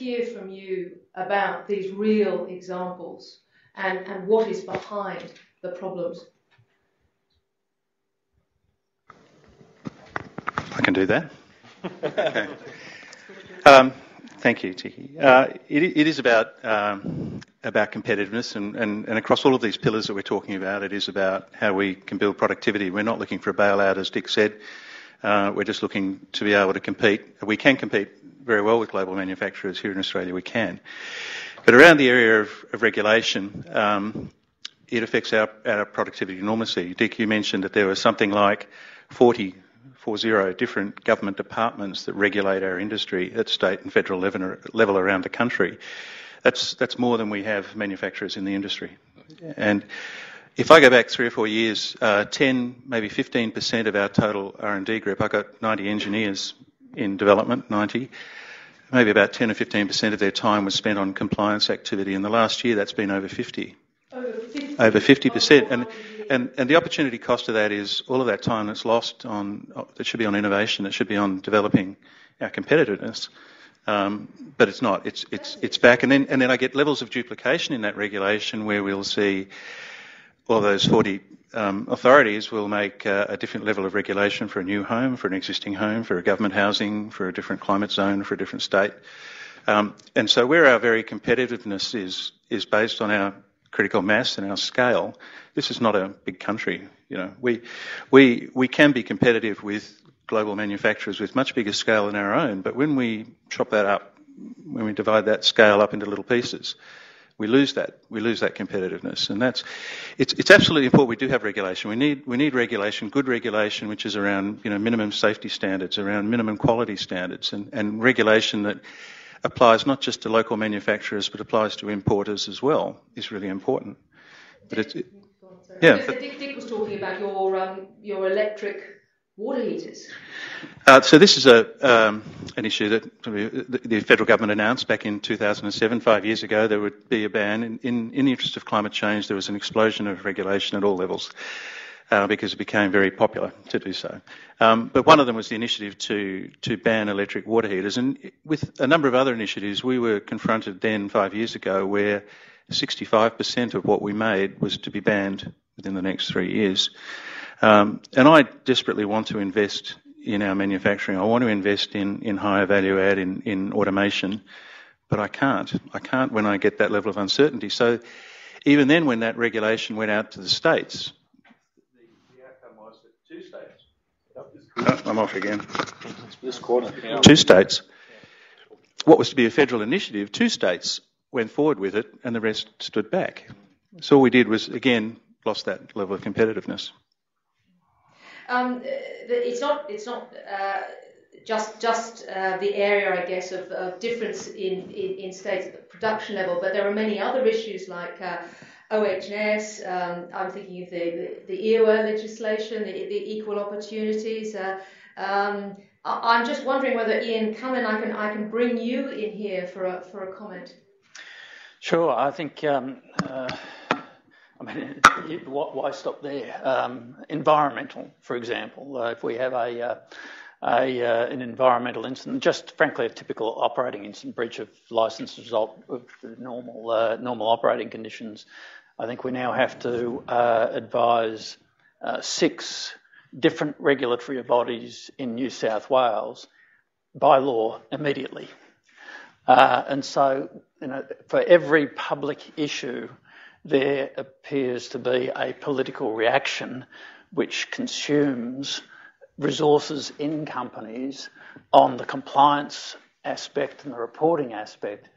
hear from you about these real examples and what is behind the problems. I can do that. Okay. Thank you, Tiki. It is about competitiveness, and across all of these pillars that we're talking about, it is about how we can build productivity. We're not looking for a bailout, as Dick said. We're just looking to be able to compete. We can compete very well with global manufacturers here in Australia. We can. But around the area of regulation, it affects our productivity enormously. Dick, you mentioned that there was something like 40 different government departments that regulate our industry at state and federal level around the country. That's more than we have manufacturers in the industry. And if I go back 3 or 4 years, 10, maybe 15% of our total R&D group, I've got 90 engineers in development, 90, maybe about 10 or 15% of their time was spent on compliance activity. In the last year, that's been over 50. Over 50%. And the opportunity cost of that is all of that time that's lost that should be on innovation, that should be on developing our competitiveness. But it's not. It's back. And then I get levels of duplication in that regulation where we'll see all those 40 authorities will make a different level of regulation for a new home, for an existing home, for a government housing, for a different climate zone, for a different state. And so where our very competitiveness is based on our critical mass and our scale, this is not a big country. You know, we can be competitive with global manufacturers with much bigger scale than our own, but when we chop that up, when we divide that scale up into little pieces, we lose that competitiveness. And it's absolutely important we do have regulation. We need regulation, good regulation, which is around, minimum safety standards, around minimum quality standards, and regulation that applies not just to local manufacturers but applies to importers as well is really important. But Dick was talking about your electric water heaters. So this is an issue that the federal government announced back in 2007, 5 years ago. There would be a ban. In the interest of climate change, there was an explosion of regulation at all levels because it became very popular to do so. But one of them was the initiative to ban electric water heaters. And with a number of other initiatives, we were confronted then 5 years ago where 65% of what we made was to be banned within the next 3 years. And I desperately want to invest in our manufacturing. I want to invest in higher value add, in automation, but I can't. I can't when I get that level of uncertainty. So even then, when that regulation went out to the states, the outcome was that 2 states... Oh, I'm off again. This corner. Yeah. 2 states. What was to be a federal initiative, 2 states went forward with it and the rest stood back. So all we did was, again, lost that level of competitiveness. It's not just the area, I guess, of difference in states at the production level, but there are many other issues like OH&S. I'm thinking of the EOA legislation, the equal opportunities. I'm just wondering whether Ian Cullen, I can bring you in here for a comment. Sure, I think. Why stop there? Environmental, for example. If we have an environmental incident, just frankly a typical operating incident, breach of licence result of the normal operating conditions, I think we now have to advise 6 different regulatory bodies in New South Wales by law immediately. And so, for every public issue, there appears to be a political reaction which consumes resources in companies on the compliance aspect and the reporting aspect,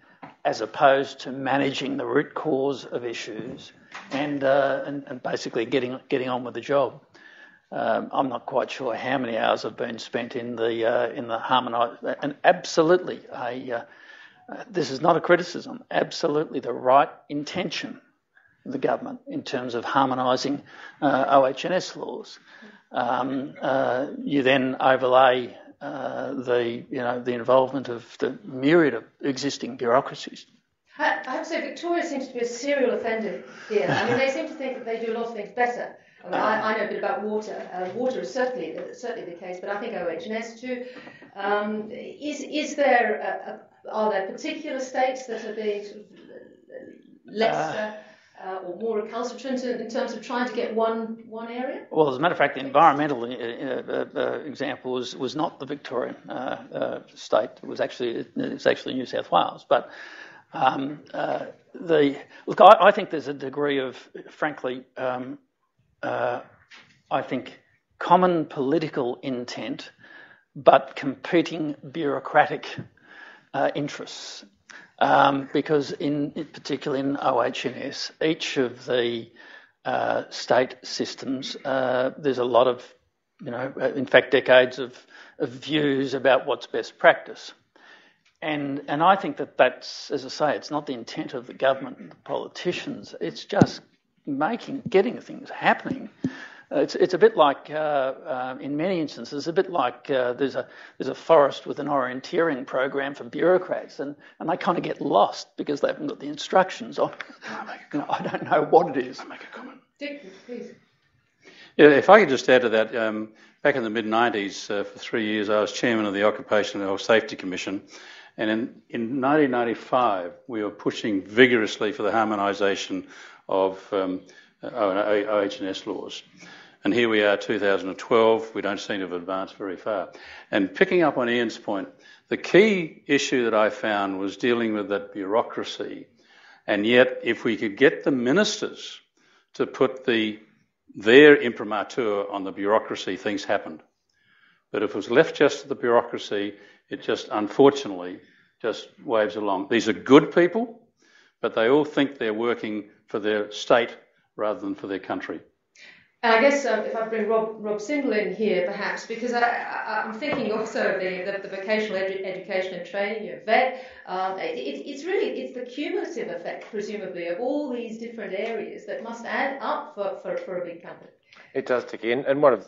as opposed to managing the root cause of issues and basically getting on with the job. I'm not quite sure how many hours have been spent in the harmonised, and absolutely this is not a criticism. Absolutely the right intention. The government in terms of harmonising OH&S laws. You then overlay the involvement of the myriad of existing bureaucracies. I have to say, Victoria seems to be a serial offender here. I mean, they seem to think that they do a lot of things better. I know a bit about water. Water is certainly the case, but I think OH&S too. Is there Are there particular states that are being sort of less or more recalcitrant in terms of trying to get one area? Well, as a matter of fact, the environmental example was not the Victorian state. It was actually New South Wales. But I think there's a degree of, frankly, I think common political intent, but competing bureaucratic interests. Because particularly in OH&S, each of the state systems, there's a lot of, in fact, decades of views about what's best practice. And I think that's, as I say, it's not the intent of the government and the politicians. It's just getting things happening. It's a bit like, in many instances, a bit like there's a forest with an orienteering program for bureaucrats, and they kind of get lost because they haven't got the instructions on. I don't know what it is. I'll make a comment. Dick, please. Yeah, if I could just add to that, back in the mid-90s, for 3 years, I was chairman of the Occupational Health Safety Commission, and in 1995, we were pushing vigorously for the harmonisation of OH&S laws. And here we are, 2012, we don't seem to have advanced very far. And picking up on Ian's point, the key issue that I found was dealing with that bureaucracy. And yet, if we could get the ministers to put their imprimatur on the bureaucracy, things happened. But if it was left just to the bureaucracy, it just, unfortunately, just waves along. These are good people, but they all think they're working for their state rather than for their country. And I guess if I bring Rob Single in here, perhaps, because I'm thinking also of the vocational education and training, VET. It's the cumulative effect, presumably, of all these different areas that must add up for a big company. It does, Ticky. And one of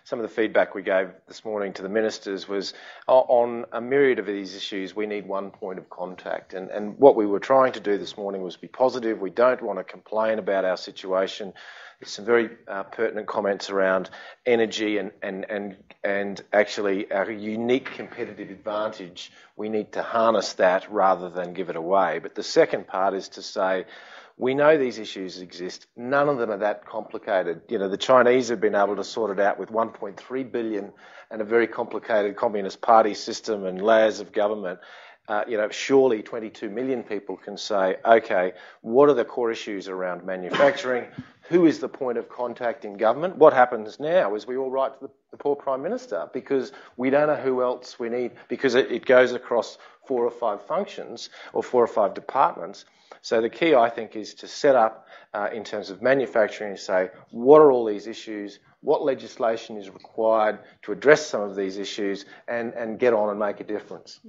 some of the feedback we gave this morning to the ministers was on a myriad of these issues, we need one point of contact. And what we were trying to do this morning was be positive. We don't want to complain about our situation. There's some very pertinent comments around energy and actually our unique competitive advantage. We need to harness that rather than give it away. But the second part is to say, we know these issues exist. None of them are that complicated. The Chinese have been able to sort it out with 1.3 billion and a very complicated Communist Party system and layers of government. Surely 22 million people can say, okay, what are the core issues around manufacturing? Who is the point of contact in government? What happens now is we all write to the poor Prime Minister because we don't know who else we need, because it goes across 4 or 5 functions or 4 or 5 departments. So the key, I think, is to set up in terms of manufacturing and say, what are all these issues? What legislation is required to address some of these issues and get on and make a difference?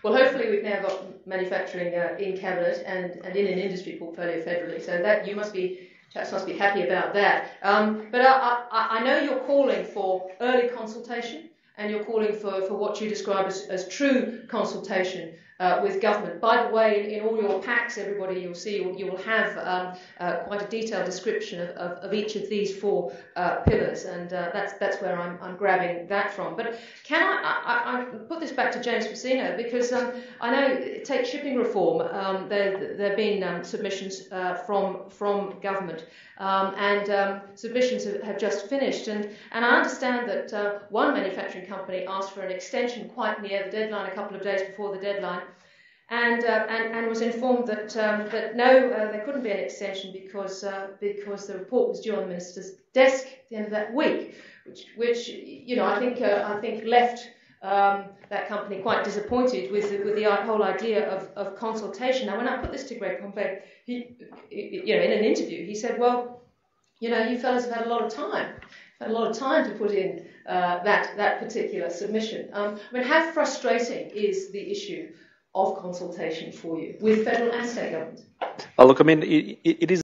Well, hopefully we've now got manufacturing in Cabinet and in an industry portfolio federally, so that you must be happy about that. But I know you're calling for early consultation, and you're calling for what you describe as true consultation with government. By the way, in all your packs, everybody, you'll see you will have quite a detailed description of each of these 4 pillars, and that's where I'm grabbing that from. But can I put this back to James Fazzino, because I know, take shipping reform, there have been submissions from government, and submissions have just finished, and I understand that one manufacturing company asked for an extension quite near the deadline, a couple of days before the deadline, and was informed that no, there couldn't be an extension because the report was due on the minister's desk at the end of that week, which I think left that company quite disappointed with the whole idea of consultation. Now, when I put this to Greg Pompey, he in an interview, he said, well, you fellas have had a lot of time. Had a lot of time to put in that particular submission. How frustrating is the issue of consultation for you with federal and state governments? Look, it is